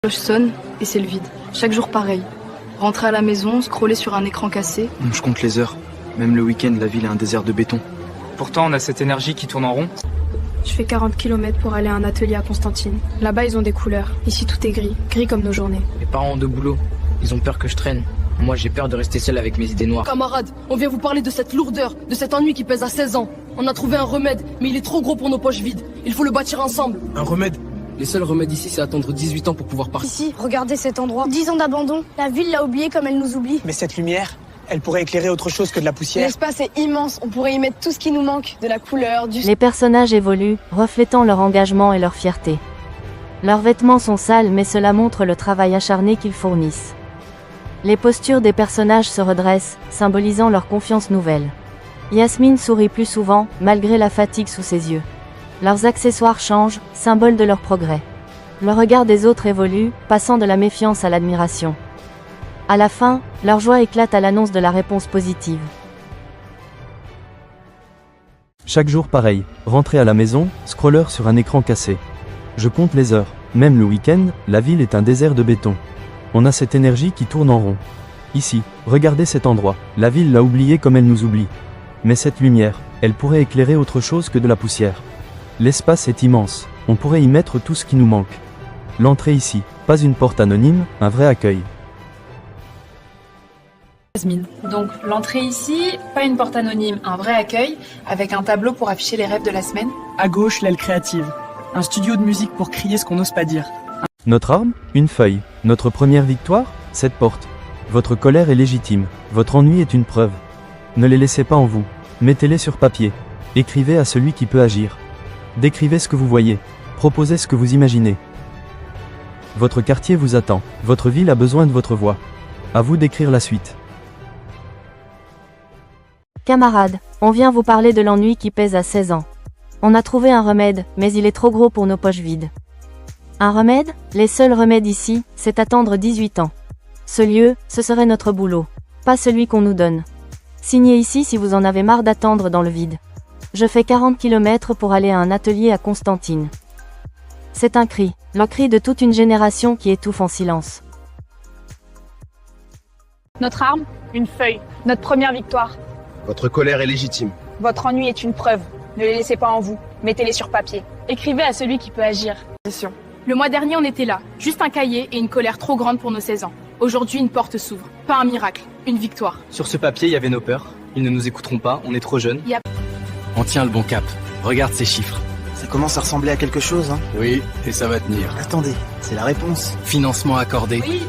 La cloche sonne et c'est le vide. Chaque jour pareil. Rentrer à la maison, scroller sur un écran cassé. Je compte les heures. Même le week-end, la ville est un désert de béton. Pourtant, on a cette énergie qui tourne en rond. Je fais 40 km pour aller à un atelier à Constantine. Là-bas, ils ont des couleurs. Ici, tout est gris. Gris comme nos journées. Mes parents ont de boulot. Ils ont peur que je traîne. Moi, j'ai peur de rester seul avec mes idées noires. Camarades, on vient vous parler de cette lourdeur, de cet ennui qui pèse à 16 ans. On a trouvé un remède, mais il est trop gros pour nos poches vides. Il faut le bâtir ensemble. Un remède? Les seuls remèdes ici, c'est attendre 18 ans pour pouvoir partir. Ici, regardez cet endroit. 10 ans d'abandon. La ville l'a oublié comme elle nous oublie. Mais cette lumière, elle pourrait éclairer autre chose que de la poussière. L'espace est immense. On pourrait y mettre tout ce qui nous manque. De la couleur, du... Les personnages évoluent, reflétant leur engagement et leur fierté. Leurs vêtements sont sales, mais cela montre le travail acharné qu'ils fournissent. Les postures des personnages se redressent, symbolisant leur confiance nouvelle. Yasmine sourit plus souvent, malgré la fatigue sous ses yeux. Leurs accessoires changent, symbole de leur progrès. Le regard des autres évolue, passant de la méfiance à l'admiration. À la fin, leur joie éclate à l'annonce de la réponse positive. Chaque jour pareil, rentrer à la maison, scroller sur un écran cassé. Je compte les heures. Même le week-end, la ville est un désert de béton. On a cette énergie qui tourne en rond. Ici, regardez cet endroit. La ville l'a oublié comme elle nous oublie. Mais cette lumière, elle pourrait éclairer autre chose que de la poussière. L'espace est immense. On pourrait y mettre tout ce qui nous manque. L'entrée ici, pas une porte anonyme, un vrai accueil. Yasmine. Donc l'entrée ici, pas une porte anonyme, un vrai accueil, avec un tableau pour afficher les rêves de la semaine. À gauche, l'aile créative. Un studio de musique pour crier ce qu'on n'ose pas dire. Notre arme? Une feuille. Notre première victoire? Cette porte. Votre colère est légitime. Votre ennui est une preuve. Ne les laissez pas en vous. Mettez-les sur papier. Écrivez à celui qui peut agir. Décrivez ce que vous voyez. Proposez ce que vous imaginez. Votre quartier vous attend. Votre ville a besoin de votre voix. À vous d'écrire la suite. Camarades, on vient vous parler de l'ennui qui pèse à 16 ans. On a trouvé un remède, mais il est trop gros pour nos poches vides. Un remède? Les seuls remèdes ici, c'est attendre 18 ans. Ce lieu, ce serait notre boulot. Pas celui qu'on nous donne. Signez ici si vous en avez marre d'attendre dans le vide. Je fais 40 km pour aller à un atelier à Constantine. C'est un cri, le cri de toute une génération qui étouffe en silence. Notre arme? Une feuille. Notre première victoire. Votre colère est légitime. Votre ennui est une preuve. Ne les laissez pas en vous. Mettez-les sur papier. Écrivez à celui qui peut agir. Le mois dernier, on était là, juste un cahier et une colère trop grande pour nos 16 ans. Aujourd'hui, une porte s'ouvre. Pas un miracle, une victoire. Sur ce papier, il y avait nos peurs. Ils ne nous écouteront pas, on est trop jeunes. On tient le bon cap. Regarde ces chiffres. Ça commence à ressembler à quelque chose, hein? Oui, et ça va tenir. Attendez, c'est la réponse. Financement accordé. Oui,